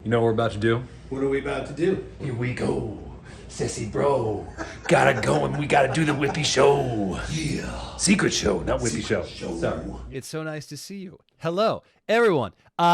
You know what we're about to do? What are we about to do? Here we go. Sissy bro. Gotta go and we gotta do the Whippy show. Yeah. Secret show, not Whippy show. Sorry. It's so nice to see you. Hello, everyone.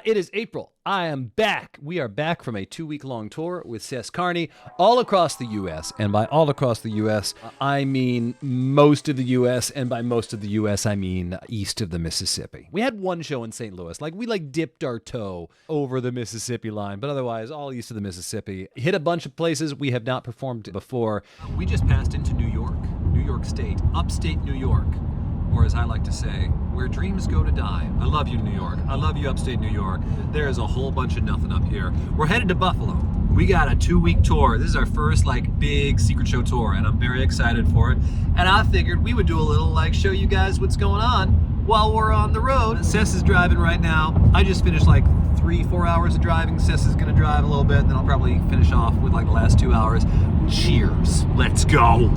It is April. I am back. We are back from a 2-week-long tour with Ses Carny all across the U.S. And by all across the U.S., I mean most of the U.S. And by most of the U.S., I mean east of the Mississippi. We had one show in St. Louis. We dipped our toe over the Mississippi line. But otherwise, all east of the Mississippi. Hit a bunch of places we have not performed before. We just passed into New York State, upstate New York. Or as I like to say, where dreams go to die. I love you, New York. I love you, upstate New York. There is a whole bunch of nothing up here. We're headed to Buffalo. We got a 2-week tour. This is our first big secret show tour, and I'm very excited for it. And I figured we would do a little show you guys what's going on while we're on the road. Ses is driving right now. I just finished 3-4 hours of driving. Ses is gonna drive a little bit, and then I'll probably finish off with the last 2 hours. Cheers. Let's go.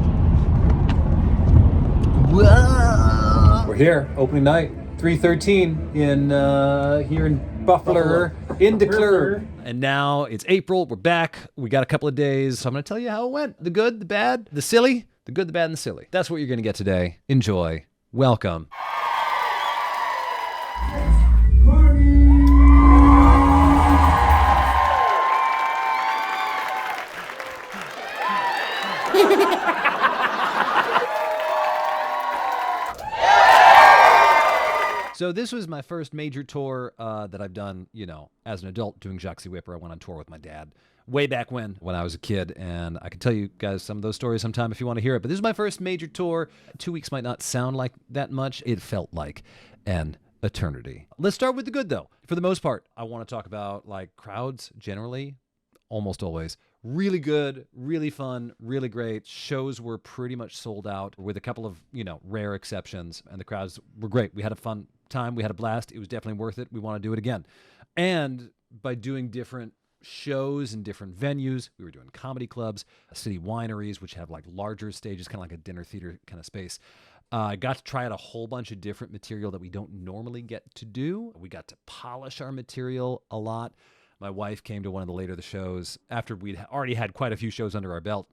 Whoa. We're here, opening night, 3:13 here in Buffalo, in Declare. And now it's April, we're back, we got a couple of days, so I'm gonna tell you how it went. The good, the bad, the silly, the good, the bad, and the silly. That's what you're gonna get today. Enjoy. Welcome. So this was my first major tour that I've done, as an adult doing Jacques Whipper. I went on tour with my dad way back when I was a kid, and I can tell you guys some of those stories sometime if you want to hear it. But this is my first major tour. 2 weeks might not sound like that much. It felt like an eternity. Let's start with the good, though. For the most part, I want to talk about crowds generally, almost always. Really good, really fun, really great. Shows were pretty much sold out with a couple of, rare exceptions, and the crowds were great. We had a fun time. We had a blast. It was definitely worth it. We want to do it again. And by doing different shows in different venues, we were doing comedy clubs, city wineries, which have larger stages, kind of like a dinner theater kind of space. I got to try out a whole bunch of different material that we don't normally get to do. We got to polish our material a lot. My wife came to one of the later the shows after we'd already had quite a few shows under our belt.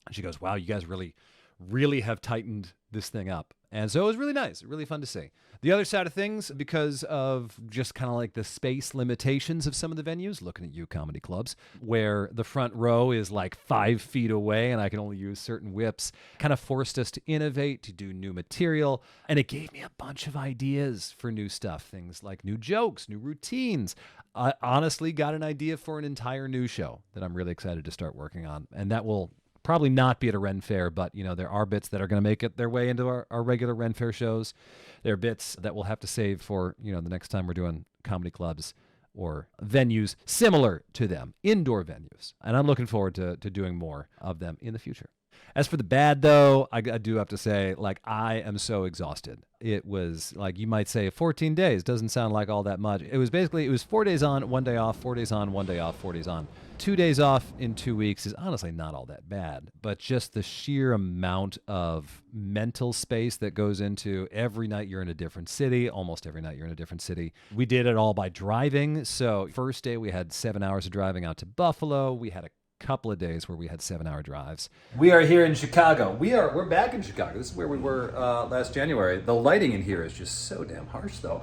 And she goes, wow, you guys really have tightened this thing up. And so it was really nice, really fun to see. The other side of things, because of just kind of the space limitations of some of the venues, looking at you comedy clubs, where the front row is 5 feet away and I can only use certain whips, kind of forced us to innovate, to do new material. And it gave me a bunch of ideas for new stuff, things like new jokes, new routines. I honestly got an idea for an entire new show that I'm really excited to start working on. And that will probably not be at a Ren Fair, but there are bits that are going to make it their way into our regular Ren Fair shows. There are bits that we'll have to save for, the next time we're doing comedy clubs or venues similar to them, indoor venues. And I'm looking forward to doing more of them in the future. As for the bad, though, I do have to say, I am so exhausted. It was, you might say 14 days. Doesn't sound like all that much. It was 4 days on, 1 day off, 4 days on, 1 day off, 4 days on. 2 days off in 2 weeks is honestly not all that bad. But just the sheer amount of mental space that goes into every night you're in a different city, almost every night you're in a different city. We did it all by driving. So first day we had 7 hours of driving out to Buffalo. We had a couple of days where we had 7-hour drives. We are here in Chicago. We're back in Chicago. This is where we were last January. The lighting in here is just so damn harsh, though.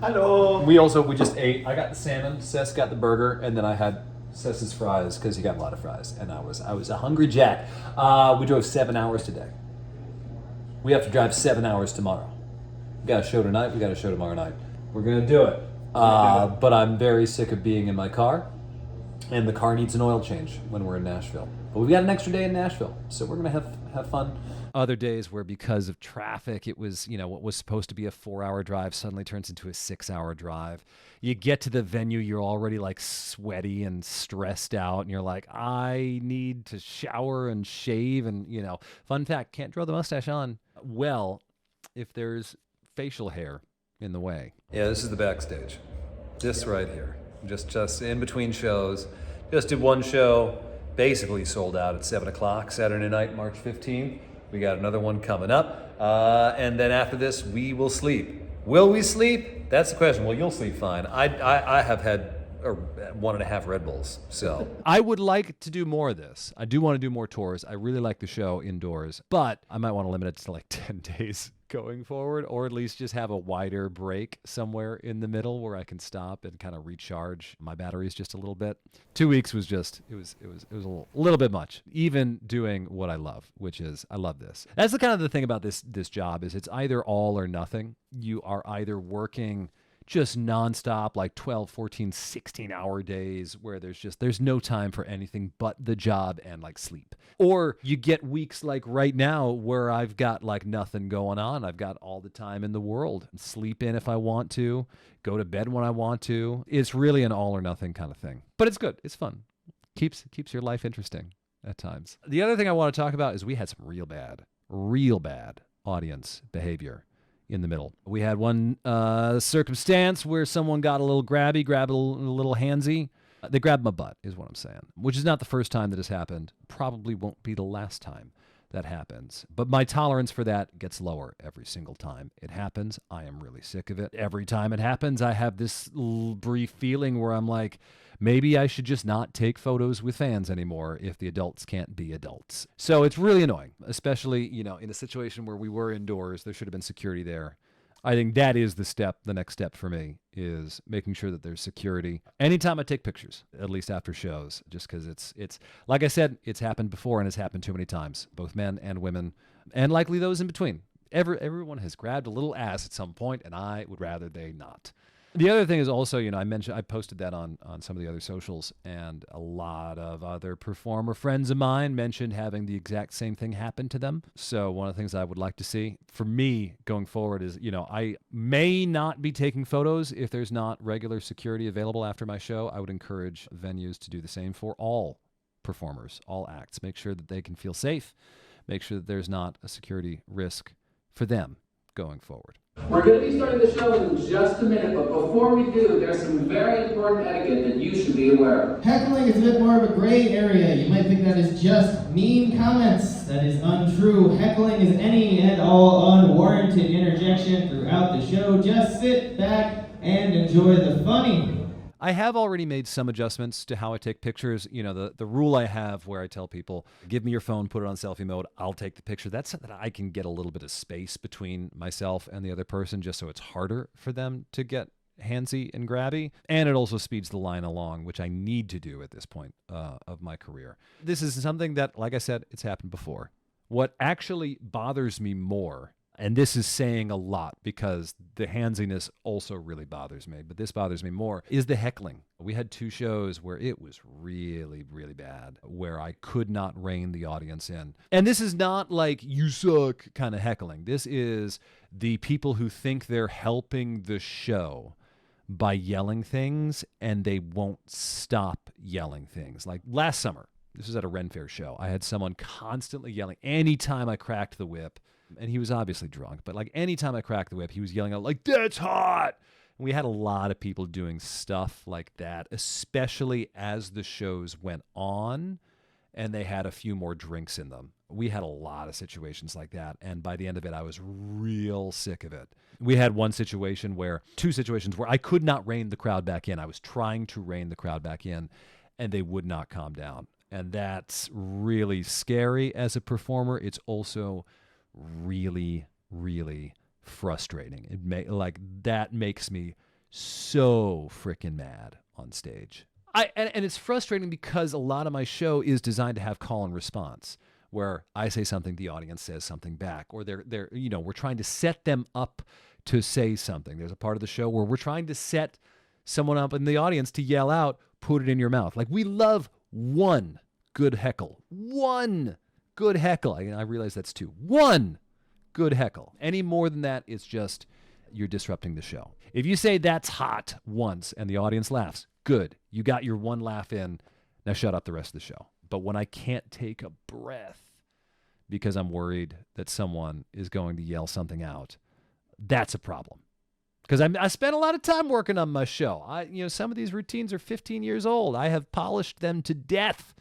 Hello. We just ate. I got the salmon. Ses got the burger, and then I had Ses's fries because he got a lot of fries, and I was a hungry jack. We drove 7 hours today. We have to drive 7 hours tomorrow. We got a show tonight. We got a show tomorrow night. We're gonna do it. But I'm very sick of being in my car. And the car needs an oil change when we're in Nashville. But we've got an extra day in Nashville, so we're going to have fun. Other days where because of traffic, it was, what was supposed to be a 4-hour drive suddenly turns into a 6-hour drive. You get to the venue, you're already sweaty and stressed out, and you're like, I need to shower and shave. And, fun fact, can't draw the mustache on well if there's facial hair in the way. Yeah, this is the backstage. This right here. Just in between shows. Just did one show, basically sold out at 7 o'clock Saturday night, March 15th. We got another one coming up. And then after this, we will sleep. Will we sleep? That's the question. Well, you'll sleep fine. I have had or 1.5 Red Bulls. So I would like to do more of this. I do want to do more tours. I really like the show indoors, but I might want to limit it to like 10 days going forward, or at least just have a wider break somewhere in the middle where I can stop and kind of recharge my batteries just a little bit. 2 weeks was just, it was a little bit much, even doing what I love, which is I love this. That's the kind of the thing about this job is it's either all or nothing. You are either working just nonstop, like 12, 14, 16-hour days where there's no time for anything but the job and like sleep. Or you get weeks like right now where I've got like nothing going on. I've got all the time in the world. Sleep in if I want to, go to bed when I want to. It's really an all or nothing kind of thing. But it's good. It's fun. Keeps your life interesting at times. The other thing I want to talk about is we had some real bad audience behavior in the middle. We had one circumstance where someone got a little grabby, grabbed a little handsy. They grabbed my butt, is what I'm saying, which is not the first time that has happened. Probably won't be the last time that happens. But my tolerance for that gets lower every single time it happens. I am really sick of it. Every time it happens, I have this brief feeling where I'm like, maybe I should just not take photos with fans anymore if the adults can't be adults. So it's really annoying, especially, in a situation where we were indoors, there should have been security there. I think that is the next step for me is making sure that there's security. Anytime I take pictures, at least after shows, just because it's like I said, it's happened before and it's happened too many times, both men and women, and likely those in between. Everyone has grabbed a little ass at some point, and I would rather they not. The other thing is also, I posted that on some of the other socials, and a lot of other performer friends of mine mentioned having the exact same thing happen to them. So one of the things I would like to see for me going forward is, I may not be taking photos if there's not regular security available after my show. I would encourage venues to do the same for all performers, all acts. Make sure that they can feel safe. Make sure that there's not a security risk for them going forward. We're going to be starting the show in just a minute, but before we do, there's some very important etiquette that you should be aware of. Heckling is a bit more of a gray area. You might think that is just mean comments. That is untrue. Heckling is any and all unwarranted interjection throughout the show. Just sit back and enjoy the funny. I have already made some adjustments to how I take pictures. The rule I have where I tell people, give me your phone, put it on selfie mode, I'll take the picture. That's so that I can get a little bit of space between myself and the other person, just so it's harder for them to get handsy and grabby. And it also speeds the line along, which I need to do at this point of my career. This is something that, like I said, it's happened before. What actually bothers me more, and this is saying a lot because the handsiness also really bothers me, but this bothers me more, is the heckling. We had 2 shows where it was really, really bad, where I could not rein the audience in. And this is not like, you suck kind of heckling. This is the people who think they're helping the show by yelling things, and they won't stop yelling things. Like last summer, this was at a Ren Fair show. I had someone constantly yelling anytime I cracked the whip. And he was obviously drunk, but like anytime I cracked the whip, he was yelling out like, "That's hot!" And we had a lot of people doing stuff like that, especially as the shows went on and they had a few more drinks in them. We had a lot of situations like that, and by the end of it, I was real sick of it. We had 2 situations where I could not rein the crowd back in. I was trying to rein the crowd back in, and they would not calm down. And that's really scary as a performer. It's also really, really frustrating. That makes me so freaking mad on stage. And it's frustrating because a lot of my show is designed to have call and response, where I say something, the audience says something back, or we're trying to set them up to say something. There's a part of the show where we're trying to set someone up in the audience to yell out, "Put it in your mouth." Like, we love one good heckle. One good heckle. I realize that's 2. One good heckle. Any more than that, it's just you're disrupting the show. If you say "that's hot" once and the audience laughs, good. You got your 1 laugh in. Now shut up the rest of the show. But when I can't take a breath because I'm worried that someone is going to yell something out, that's a problem. Because I spent a lot of time working on my show. Some of these routines are 15 years old. I have polished them to death.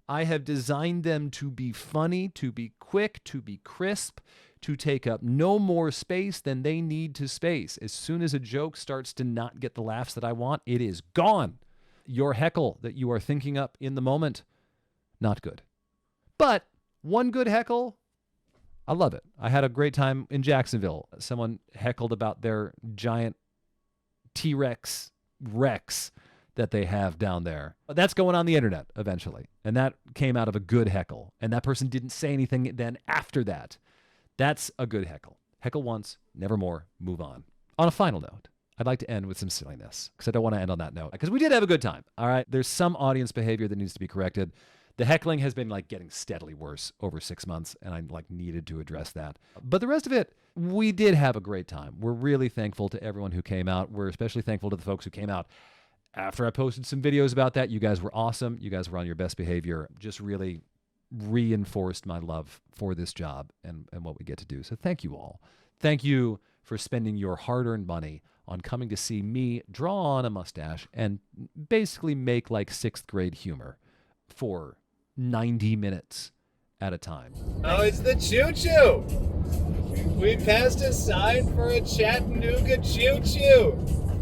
I have designed them to be funny, to be quick, to be crisp, to take up no more space than they need to space. As soon as a joke starts to not get the laughs that I want, it is gone. Your heckle that you are thinking up in the moment, not good. But one good heckle, I love it. I had a great time in Jacksonville. Someone heckled about their giant T-Rex Rex that they have down there. That's going on the internet eventually. And that came out of a good heckle. And that person didn't say anything then after that. That's a good heckle. Heckle once, never more, move on. On a final note, I'd like to end with some silliness because I don't want to end on that note because we did have a good time. All right. There's some audience behavior that needs to be corrected. The heckling has been like getting steadily worse over 6 months, and I like needed to address that. But the rest of it, we did have a great time. We're really thankful to everyone who came out. We're especially thankful to the folks who came out after I posted some videos about that. You guys were awesome. You guys were on your best behavior. Just really reinforced my love for this job and what we get to do. So thank you all. Thank you for spending your hard-earned money on coming to see me draw on a mustache and basically make like 6th grade humor for 90 minutes at a time. Oh, it's the choo-choo! We passed a sign for a Chattanooga choo-choo!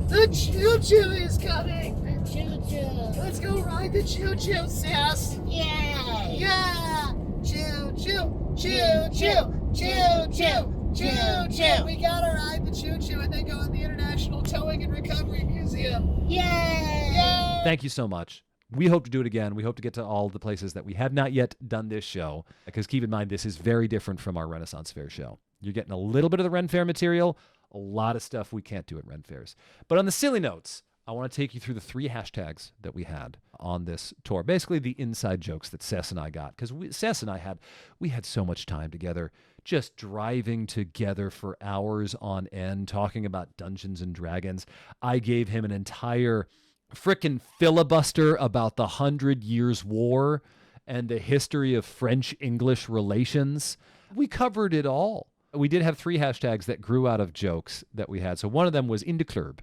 The choo-choo is coming! The choo-choo. Let's go ride the choo-choo, Sass! Yay! Yeah! Choo-choo! Choo-choo! Choo-choo! Choo-choo! We gotta ride the choo-choo and then go in the International Towing and Recovery Museum! Yay! Yay! Thank you so much. We hope to do it again. We hope to get to all the places that we have not yet done this show. Because keep in mind, this is very different from our Renaissance Fair show. You're getting a little bit of the Ren Fair material, a lot of stuff we can't do at Ren Fairs. But on the silly notes, I want to take you through the 3 hashtags that we had on this tour. Basically, the inside jokes that Ses and I got. Because Ses and I had so much time together, just driving together for hours on end, talking about Dungeons and Dragons. I gave him an entire frickin' filibuster about the 100 Years' War and the history of French-English relations. We covered it all. We did have 3 hashtags that grew out of jokes that we had. So one of them was IndeClub.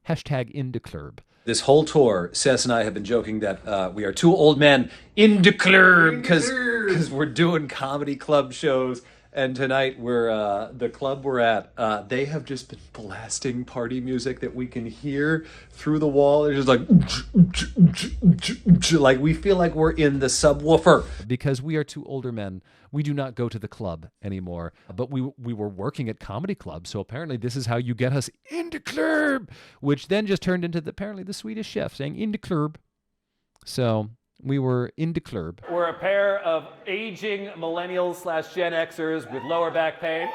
Hashtag IndeClub. This whole tour, Ses and I have been joking that we are 2 old men in the club because we're doing comedy club shows. And tonight we're the club we're at. They have just been blasting party music that we can hear through the wall. They're just like we feel like we're in the subwoofer. Because we are 2 older men, we do not go to the club anymore. But we were working at comedy clubs, so apparently this is how you get us in the club, which then just turned into apparently the Swedish chef saying in the club. So we were in the club. We're a pair of aging millennials / Gen Xers with lower back pain.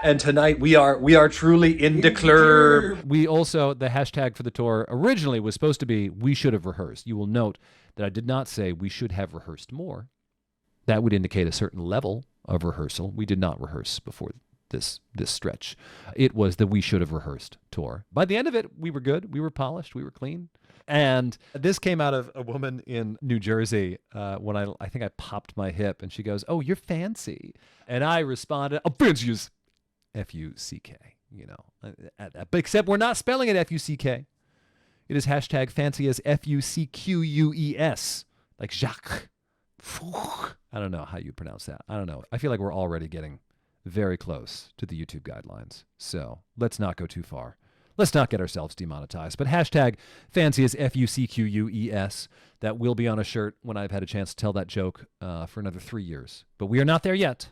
And tonight we are truly in the club. We also, the hashtag for the tour originally was supposed to be, we should have rehearsed. You will note that I did not say we should have rehearsed more. That would indicate a certain level of rehearsal. We did not rehearse before this stretch. It was the we should have rehearsed tour. By the end of it, we were good. We were polished. We were clean. And this came out of a woman in New Jersey when I think I popped my hip, and she goes, "Oh, you're fancy." And I responded, "I'm fancy as F-U-C-K, you know. But except we're not spelling it F-U-C-K. It is hashtag fancy as F-U-C-Q-U-E-S, like Jacques. I don't know how you pronounce that. I don't know. I feel like we're already getting very close to the YouTube guidelines. So let's not go too far. Let's not get ourselves demonetized. But hashtag fancy as F-U-C-Q-U-E-S. That will be on a shirt when I've had a chance to tell that joke for another 3 years. But we are not there yet,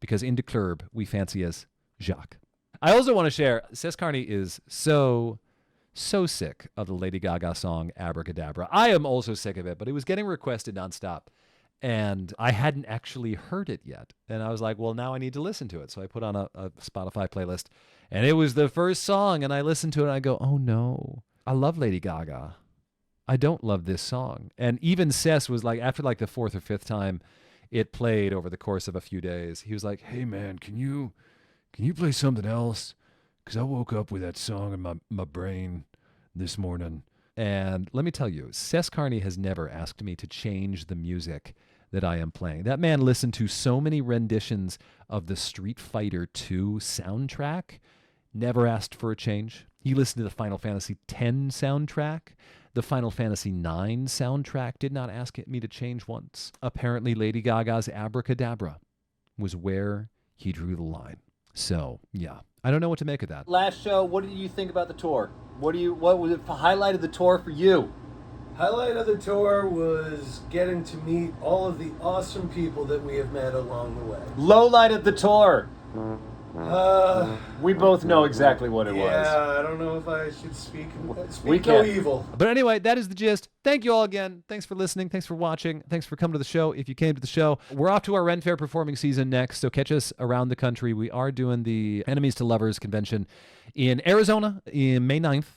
because in the club, we fancy as Jacques. I also want to share, Ses Carny is so sick of the Lady Gaga song Abracadabra. I am also sick of it, but it was getting requested nonstop. And I hadn't actually heard it yet. And I was like, well, now I need to listen to it. So I put on a Spotify playlist. And it was the first song. And I listened to it and I go, oh no, I love Lady Gaga. I don't love this song. And even Ses was like, after like the 4th or 5th time it played over the course of a few days, he was like, hey man, can you play something else? Because I woke up with that song in my brain this morning. And let me tell you, Ses Carny has never asked me to change the music that I am playing. That man listened to so many renditions of the Street Fighter II soundtrack, never asked for a change. He listened to the Final Fantasy X soundtrack. The Final Fantasy IX soundtrack did not ask me to change once. Apparently, Lady Gaga's Abracadabra was where he drew the line. So, yeah, I don't know what to make of that. Last show, what did you think about the tour? What was the highlight of the tour for you? Highlight of the tour was getting to meet all of the awesome people that we have met along the way. Low light of the tour. We both know exactly what it was. Yeah, I don't know if I should speak We no can't. evil. But anyway, that is the gist. Thank you all again. Thanks for listening. Thanks for watching. Thanks for coming to the show. If you came to the show, we're off to our Ren Fair performing season next, so catch us around the country. We are doing the Enemies to Lovers convention in Arizona in May 9th.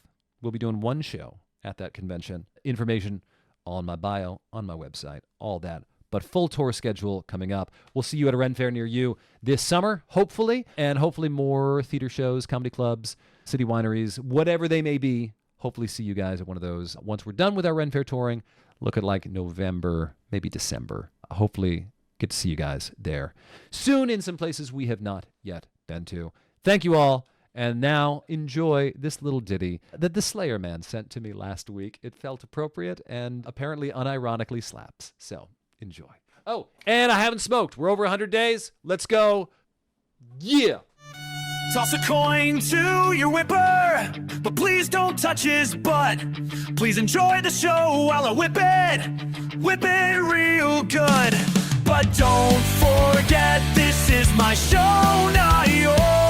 We'll be doing one show at that convention. Information on my bio, on my website, all that. But full tour schedule coming up. We'll see you at a Ren Fair near you this summer, hopefully, and hopefully more theater shows, comedy clubs, city wineries, whatever they may be. Hopefully see you guys at one of those. Once we're done with our Ren Fair touring, look at like November, maybe December. Hopefully get to see you guys there soon in some places we have not yet been to. Thank you all. And now enjoy this little ditty that the Slayer man sent to me last week. It felt appropriate and apparently unironically slaps. So enjoy. Oh, and I haven't smoked. We're over 100 days. Let's go. Yeah. Toss a coin to your whipper, but please don't touch his butt. Please enjoy the show while I whip it real good. But don't forget, this is my show, not yours.